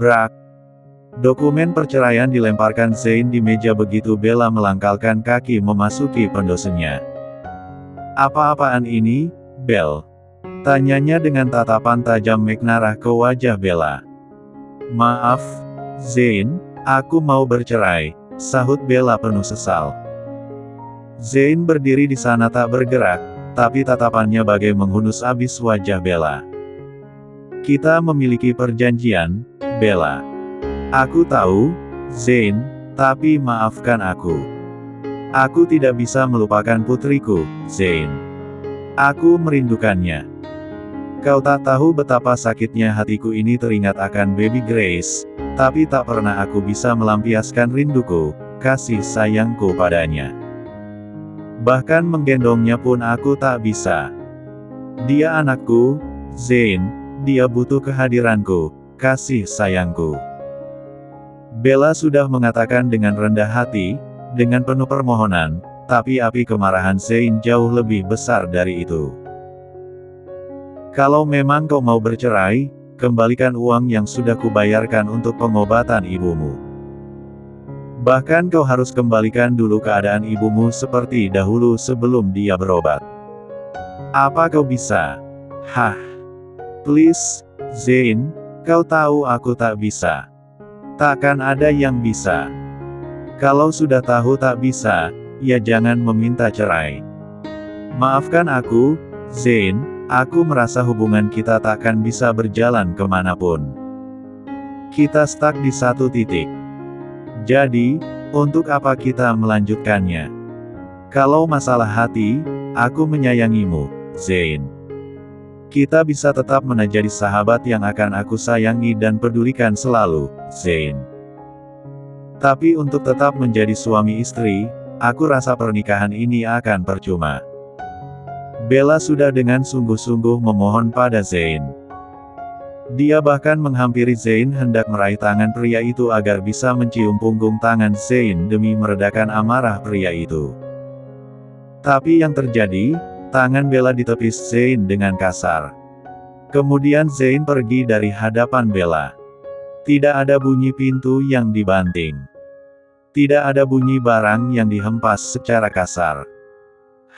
Brak. Dokumen perceraian dilemparkan Zain di meja begitu Bella melangkalkan kaki memasuki pendosennya. Apa-apaan ini, Bel? Tanyanya dengan tatapan tajam McNamara ke wajah Bella. Maaf, Zain, aku mau bercerai, sahut Bella penuh sesal. Zain berdiri di sana tak bergerak, tapi tatapannya bagai menghunus abis wajah Bella. Kita memiliki perjanjian, Bella. Aku tahu, Zain, tapi maafkan aku. Aku tidak bisa melupakan putriku, Zain. Aku merindukannya. Kau tak tahu betapa sakitnya hatiku ini teringat akan Baby Grace, tapi tak pernah aku bisa melampiaskan rinduku, kasih sayangku padanya. Bahkan menggendongnya pun aku tak bisa. Dia anakku, Zain, dia butuh kehadiranku, kasih sayangku. Bella sudah mengatakan dengan rendah hati, dengan penuh permohonan, tapi api kemarahan Zain jauh lebih besar dari itu. Kalau memang kau mau bercerai, kembalikan uang yang sudah kubayarkan untuk pengobatan ibumu. Bahkan kau harus kembalikan dulu keadaan ibumu seperti dahulu sebelum dia berobat. Apa kau bisa? Hah? Please, Zain, kau tahu aku tak bisa. Takkan ada yang bisa. Kalau sudah tahu tak bisa, ya jangan meminta cerai. Maafkan aku, Zain, aku merasa hubungan kita takkan bisa berjalan kemanapun. Kita stuck di satu titik. Jadi, untuk apa kita melanjutkannya? Kalau masalah hati, aku menyayangimu, Zain. Kita bisa tetap menjadi sahabat yang akan aku sayangi dan pedulikan selalu, Zain. Tapi untuk tetap menjadi suami istri, aku rasa pernikahan ini akan percuma. Bella sudah dengan sungguh-sungguh memohon pada Zain. Dia bahkan menghampiri Zain hendak meraih tangan pria itu agar bisa mencium punggung tangan Zain demi meredakan amarah pria itu. Tapi yang terjadi, tangan Bella ditepis Zain dengan kasar. Kemudian Zain pergi dari hadapan Bella. Tidak ada bunyi pintu yang dibanting. Tidak ada bunyi barang yang dihempas secara kasar.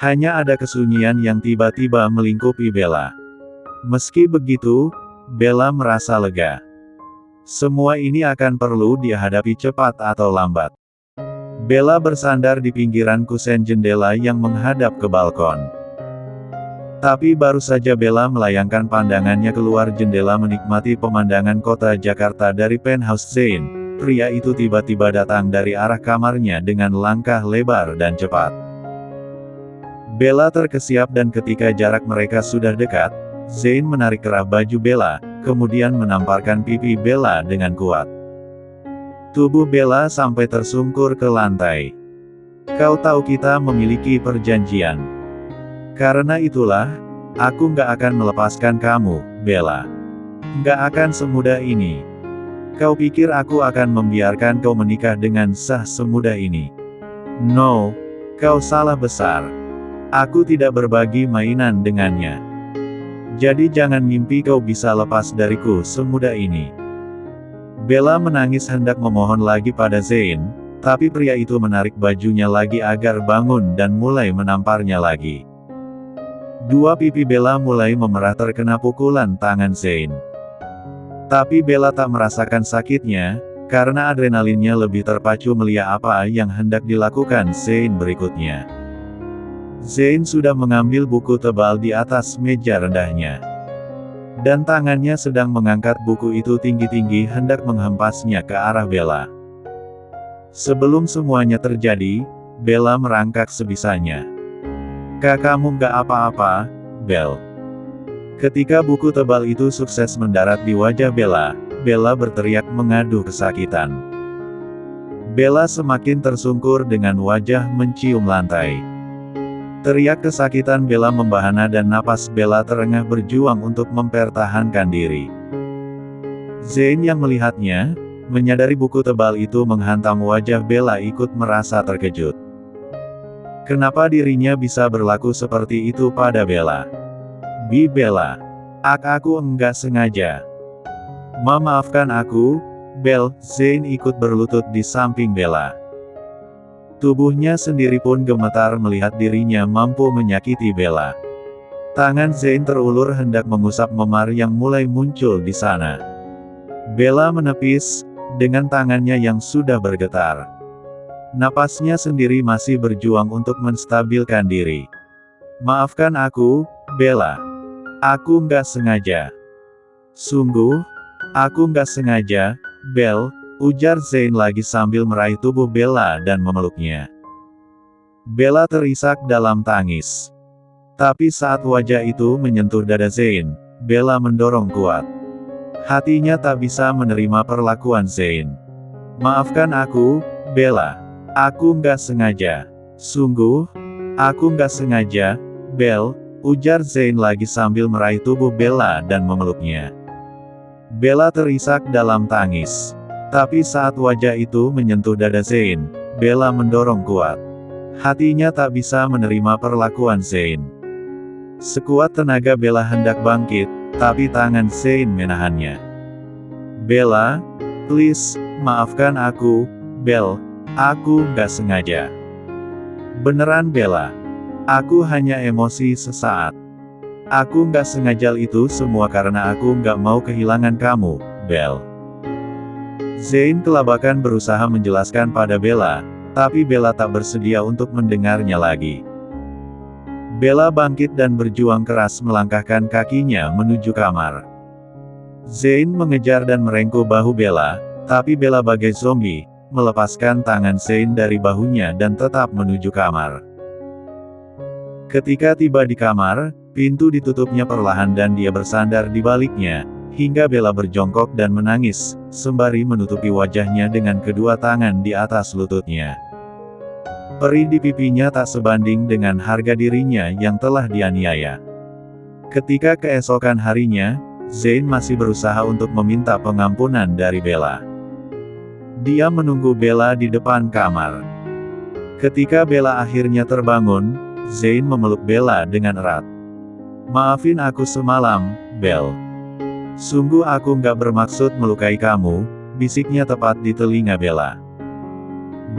Hanya ada kesunyian yang tiba-tiba melingkupi Bella. Meski begitu, Bella merasa lega. Semua ini akan perlu dia hadapi cepat atau lambat. Bella bersandar di pinggiran kusen jendela yang menghadap ke balkon. Tapi baru saja Bella melayangkan pandangannya keluar jendela menikmati pemandangan kota Jakarta dari penthouse Zain, pria itu tiba-tiba datang dari arah kamarnya dengan langkah lebar dan cepat. Bella terkesiap dan ketika jarak mereka sudah dekat, Zain menarik kerah baju Bella, kemudian menamparkan pipi Bella dengan kuat. Tubuh Bella sampai tersungkur ke lantai. Kau tahu kita memiliki perjanjian. Karena itulah, aku nggak akan melepaskan kamu, Bella. Nggak akan semudah ini. Kau pikir aku akan membiarkan kau menikah dengan sah semudah ini? No, kau salah besar. Aku tidak berbagi mainan dengannya. Jadi jangan mimpi kau bisa lepas dariku semudah ini. Bella menangis hendak memohon lagi pada Zain, tapi pria itu menarik bajunya lagi agar bangun dan mulai menamparnya lagi. Dua pipi Bella mulai memerah terkena pukulan tangan Zain. Tapi Bella tak merasakan sakitnya, karena adrenalinnya lebih terpacu melihat apa yang hendak dilakukan Zain berikutnya. Zain sudah mengambil buku tebal di atas meja rendahnya. Dan tangannya sedang mengangkat buku itu tinggi-tinggi hendak menghempasnya ke arah Bella. Sebelum semuanya terjadi, Bella merangkak sebisanya. Kamu nggak apa-apa, Bel. Ketika buku tebal itu sukses mendarat di wajah Bella, Bella berteriak mengaduh kesakitan. Bella semakin tersungkur dengan wajah mencium lantai. Teriak kesakitan Bella membahana dan napas Bella terengah berjuang untuk mempertahankan diri. Zain yang melihatnya, menyadari buku tebal itu menghantam wajah Bella ikut merasa terkejut. Kenapa dirinya bisa berlaku seperti itu pada Bella? Bella. Aku enggak sengaja. Maafkan aku, Bel, Zain ikut berlutut di samping Bella. Tubuhnya sendiri pun gemetar melihat dirinya mampu menyakiti Bella. Tangan Zain terulur hendak mengusap memar yang mulai muncul di sana. Bella menepis, dengan tangannya yang sudah bergetar. Napasnya sendiri masih berjuang untuk menstabilkan diri. Maafkan aku, Bella. Aku nggak sengaja. Sungguh, aku nggak sengaja, Bel, ujar Zain lagi sambil meraih tubuh Bella dan memeluknya. Bella terisak dalam tangis. Tapi saat wajah itu menyentuh dada Zain, Bella mendorong kuat. Hatinya tak bisa menerima perlakuan Zain. Maafkan aku, Bella. Aku nggak sengaja. Sungguh, aku nggak sengaja, Bel, ujar Zain lagi sambil meraih tubuh Bella dan memeluknya. Bella terisak dalam tangis. Tapi saat wajah itu menyentuh dada Zain, Bella mendorong kuat. Hatinya tak bisa menerima perlakuan Zain. Sekuat tenaga Bella hendak bangkit, tapi tangan Zain menahannya. Bella, please, maafkan aku, Bel, aku nggak sengaja. Beneran Bella. Aku hanya emosi sesaat. Aku nggak sengaja itu semua karena aku nggak mau kehilangan kamu, Bel. Zain kelabakan berusaha menjelaskan pada Bella, tapi Bella tak bersedia untuk mendengarnya lagi. Bella bangkit dan berjuang keras melangkahkan kakinya menuju kamar. Zain mengejar dan merengkuh bahu Bella, tapi Bella bagai zombie, melepaskan tangan Zain dari bahunya dan tetap menuju kamar. Ketika tiba di kamar, pintu ditutupnya perlahan dan dia bersandar di baliknya, hingga Bella berjongkok dan menangis, sembari menutupi wajahnya dengan kedua tangan di atas lututnya. Perih di pipinya tak sebanding dengan harga dirinya yang telah dianiaya. Ketika keesokan harinya, Zain masih berusaha untuk meminta pengampunan dari Bella. Dia menunggu Bella di depan kamar. Ketika Bella akhirnya terbangun, Zain memeluk Bella dengan erat. Maafin aku semalam, Bel. Sungguh aku nggak bermaksud melukai kamu, bisiknya tepat di telinga Bella.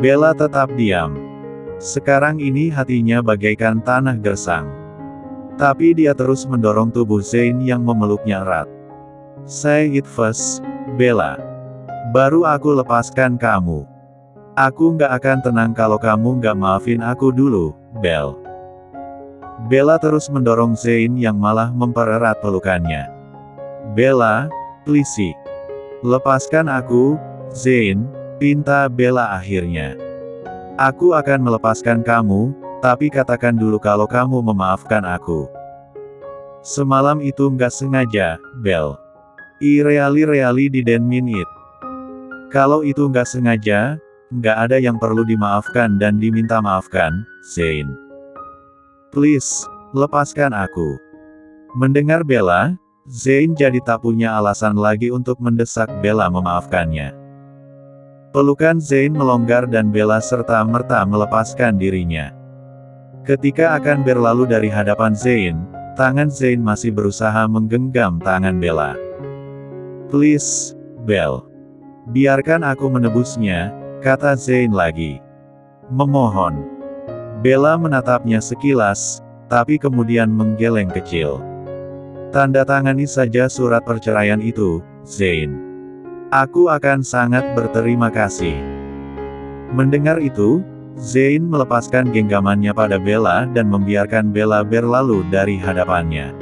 Bella tetap diam. Sekarang ini hatinya bagaikan tanah gersang. Tapi dia terus mendorong tubuh Zain yang memeluknya erat. Say it first, Bella. Baru aku lepaskan kamu. Aku nggak akan tenang kalau kamu nggak maafin aku dulu, Bel. Bella terus mendorong Zain yang malah mempererat pelukannya. Bella, please. Lepaskan aku, Zain, pinta Bella akhirnya. Aku akan melepaskan kamu, tapi katakan dulu kalau kamu memaafkan aku. Semalam itu nggak sengaja, Bel. I really didn't mean it. Kalau itu nggak sengaja, nggak ada yang perlu dimaafkan dan diminta maafkan, Zain. Please, lepaskan aku. Mendengar Bella, Zain jadi tak punya alasan lagi untuk mendesak Bella memaafkannya. Pelukan Zain melonggar dan Bella serta-merta melepaskan dirinya. Ketika akan berlalu dari hadapan Zain, tangan Zain masih berusaha menggenggam tangan Bella. Please, Bel. Biarkan aku menebusnya, kata Zain lagi. Memohon. Bella menatapnya sekilas, tapi kemudian menggeleng kecil. Tanda tangani saja surat perceraian itu, Zain. Aku akan sangat berterima kasih. Mendengar itu, Zain melepaskan genggamannya pada Bella dan membiarkan Bella berlalu dari hadapannya.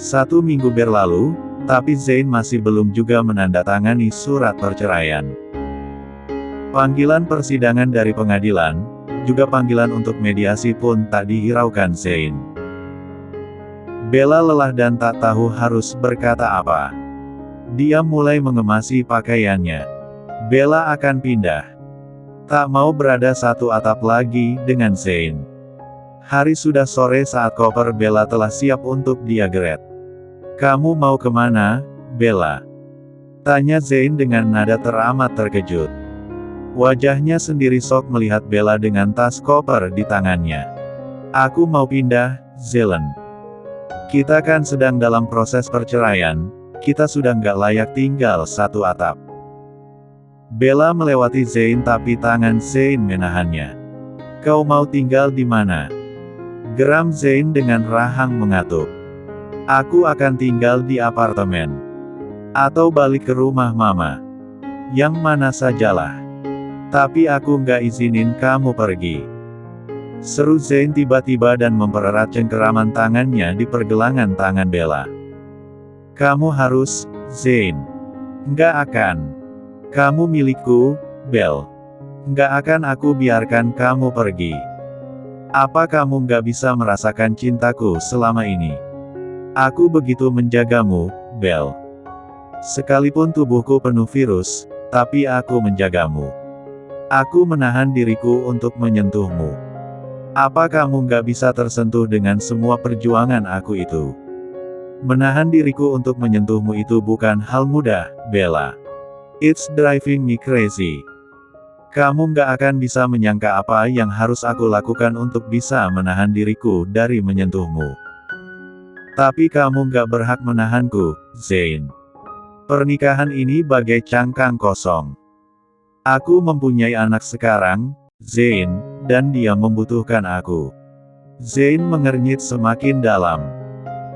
1 minggu berlalu, tapi Zain masih belum juga menandatangani surat perceraian. Panggilan persidangan dari pengadilan, juga panggilan untuk mediasi pun tak dihiraukan Zain. Bella lelah dan tak tahu harus berkata apa. Dia mulai mengemasi pakaiannya. Bella akan pindah. Tak mau berada satu atap lagi dengan Zain. Hari sudah sore saat koper Bella telah siap untuk dia geret. Kamu mau kemana, Bella? Tanya Zain dengan nada teramat terkejut. Wajahnya sendiri sok melihat Bella dengan tas koper di tangannya. Aku mau pindah, Zelen. Kita kan sedang dalam proses perceraian, kita sudah nggak layak tinggal satu atap. Bella melewati Zain tapi tangan Zain menahannya. Kau mau tinggal di mana? Geram Zain dengan rahang mengatuk. Aku akan tinggal di apartemen. Atau balik ke rumah mama. Yang mana sajalah. Tapi aku nggak izinin kamu pergi. Seru Zain tiba-tiba dan mempererat cengkeraman tangannya di pergelangan tangan Bella. Kamu harus, Zain. Nggak akan. Kamu milikku, Belle. Nggak akan aku biarkan kamu pergi. Apa kamu nggak bisa merasakan cintaku selama ini? Aku begitu menjagamu, Belle. Sekalipun tubuhku penuh virus, tapi aku menjagamu. Aku menahan diriku untuk menyentuhmu. Apa kamu nggak bisa tersentuh dengan semua perjuangan aku itu? Menahan diriku untuk menyentuhmu itu bukan hal mudah, Bella. It's driving me crazy. Kamu nggak akan bisa menyangka apa yang harus aku lakukan untuk bisa menahan diriku dari menyentuhmu. Tapi kamu nggak berhak menahanku, Zain. Pernikahan ini bagai cangkang kosong. Aku mempunyai anak sekarang, Zain, dan dia membutuhkan aku. Zain mengernyit semakin dalam.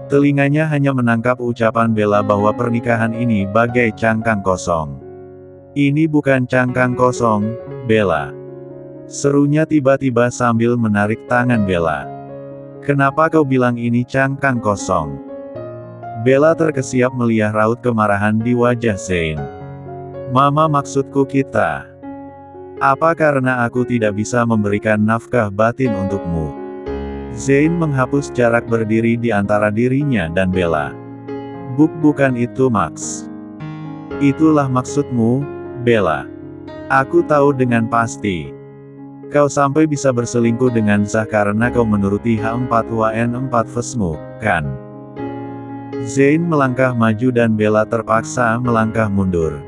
Telinganya hanya menangkap ucapan Bella bahwa pernikahan ini bagai cangkang kosong. Ini bukan cangkang kosong, Bella. Serunya tiba-tiba sambil menarik tangan Bella. Kenapa kau bilang ini cangkang kosong? Bella terkesiap melihat raut kemarahan di wajah Zain. Mama, maksudku kita. Apa karena aku tidak bisa memberikan nafkah batin untukmu? Zain menghapus jarak berdiri di antara dirinya dan Bella. Bukan itu Max. Itulah maksudmu, Bella. Aku tahu dengan pasti. Kau sampai bisa berselingkuh dengan Zah karena kau menuruti H4WN4 Vesmu, kan? Zain melangkah maju dan Bella terpaksa melangkah mundur.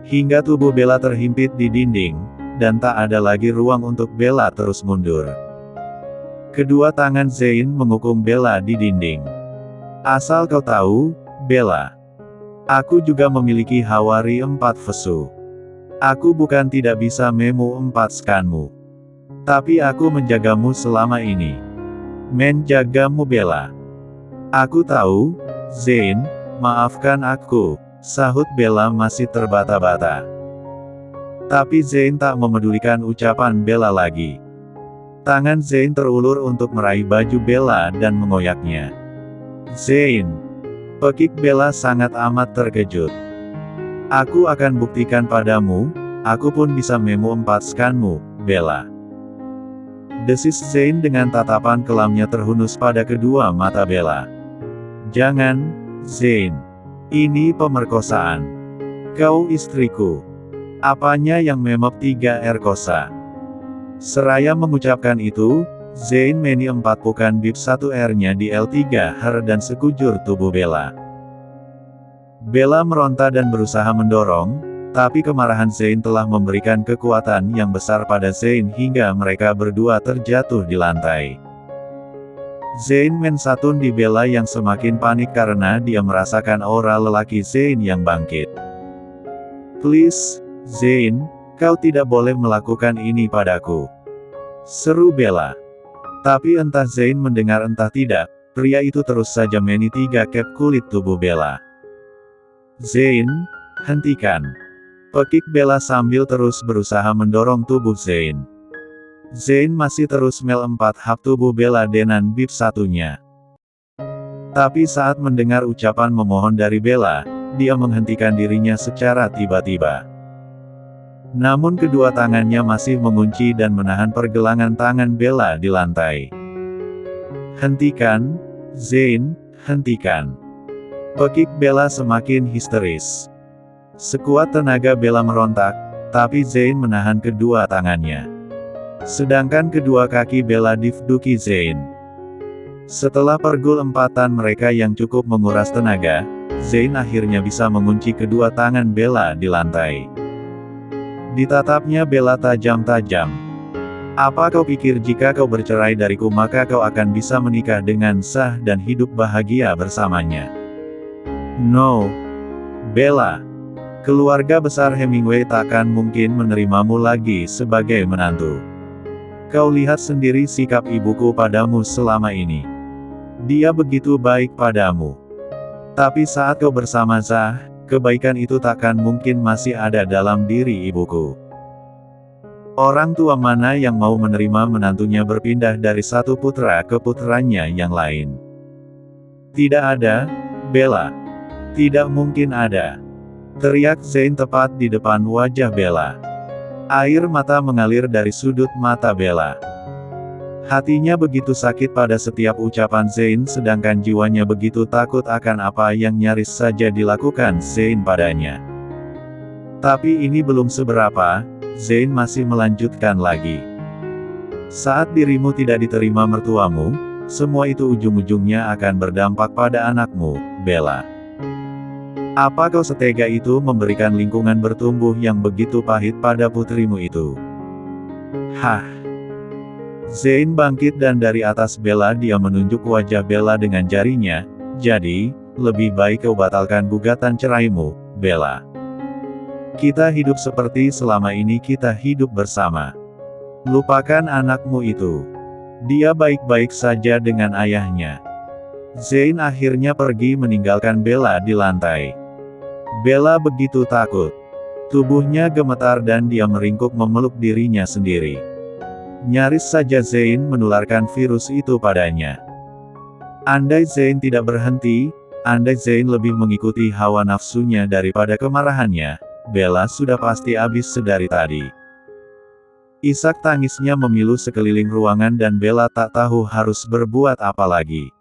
Hingga tubuh Bella terhimpit di dinding, dan tak ada lagi ruang untuk Bella terus mundur. Kedua tangan Zain mengukung Bella di dinding. Asal kau tahu, Bella. Aku juga memiliki Hawari 4 Vesu. Aku bukan tidak bisa memu 4 skanmu. Tapi aku menjagamu selama ini. Menjagamu Bella. Aku tahu, Zain, maafkan aku, sahut Bella masih terbata-bata. Tapi Zain tak memedulikan ucapan Bella lagi. Tangan Zain terulur untuk meraih baju Bella dan mengoyaknya. Zain. Pekik Bella sangat amat terkejut. Aku akan buktikan padamu, aku pun bisa memu 4 skanmu, Bella. Desis Zain dengan tatapan kelamnya terhunus pada kedua mata Bella. Jangan, Zain. Ini pemerkosaan. Kau istriku. Apanya yang memop 3R kosa? Seraya mengucapkan itu, Zain meni 4 bukan bib 1R-nya di L3 dan sekujur tubuh Bella. Bella meronta dan berusaha mendorong, tapi kemarahan Zain telah memberikan kekuatan yang besar pada Zain hingga mereka berdua terjatuh di lantai. Zain mensatun di Bella yang semakin panik karena dia merasakan aura lelaki Zain yang bangkit. Please, Zain, kau tidak boleh melakukan ini padaku. Seru Bella. Tapi entah Zain mendengar entah tidak, pria itu terus saja meni 3 cap kulit tubuh Bella. Zain, hentikan. Pekik Bella sambil terus berusaha mendorong tubuh Zain. Zain masih terus mel 4 hap tubuh Bella dengan bib 1-nya. Tapi saat mendengar ucapan memohon dari Bella, dia menghentikan dirinya secara tiba-tiba. Namun kedua tangannya masih mengunci dan menahan pergelangan tangan Bella di lantai. Hentikan, Zain, hentikan. Pekik Bella semakin histeris. Sekuat tenaga Bella merontak, tapi Zain menahan kedua tangannya. Sedangkan kedua kaki Bella diduduki Zain. Setelah pergul empatan mereka yang cukup menguras tenaga, Zain akhirnya bisa mengunci kedua tangan Bella di lantai. Ditatapnya Bella tajam-tajam. Apa kau pikir jika kau bercerai dariku maka kau akan bisa menikah dengan Zah dan hidup bahagia bersamanya? No. Bella. Keluarga besar Hemingway takkan mungkin menerimamu lagi sebagai menantu. Kau lihat sendiri sikap ibuku padamu selama ini. Dia begitu baik padamu. Tapi saat kau bersama Zah, kebaikan itu takkan mungkin masih ada dalam diri ibuku. Orang tua mana yang mau menerima menantunya berpindah dari satu putra ke putranya yang lain? Tidak ada, Bella. Tidak mungkin ada. Teriak Zane tepat di depan wajah Bella. Air mata mengalir dari sudut mata Bella. Hatinya begitu sakit pada setiap ucapan Zane sedangkan jiwanya begitu takut akan apa yang nyaris saja dilakukan Zane padanya. Tapi ini belum seberapa, Zane masih melanjutkan lagi. Saat dirimu tidak diterima mertuamu, semua itu ujung-ujungnya akan berdampak pada anakmu, Bella. Apa kau setega itu memberikan lingkungan bertumbuh yang begitu pahit pada putrimu itu? Hah? Zane bangkit dan dari atas Bella dia menunjuk wajah Bella dengan jarinya, jadi, lebih baik kau batalkan gugatan ceraimu, Bella. Kita hidup seperti selama ini kita hidup bersama. Lupakan anakmu itu. Dia baik-baik saja dengan ayahnya. Zane akhirnya pergi meninggalkan Bella di lantai. Bella begitu takut. Tubuhnya gemetar dan dia meringkuk memeluk dirinya sendiri. Nyaris saja Zane menularkan virus itu padanya. Andai Zane tidak berhenti, andai Zane lebih mengikuti hawa nafsunya daripada kemarahannya, Bella sudah pasti habis sedari tadi. Isak tangisnya memilu sekeliling ruangan dan Bella tak tahu harus berbuat apa lagi.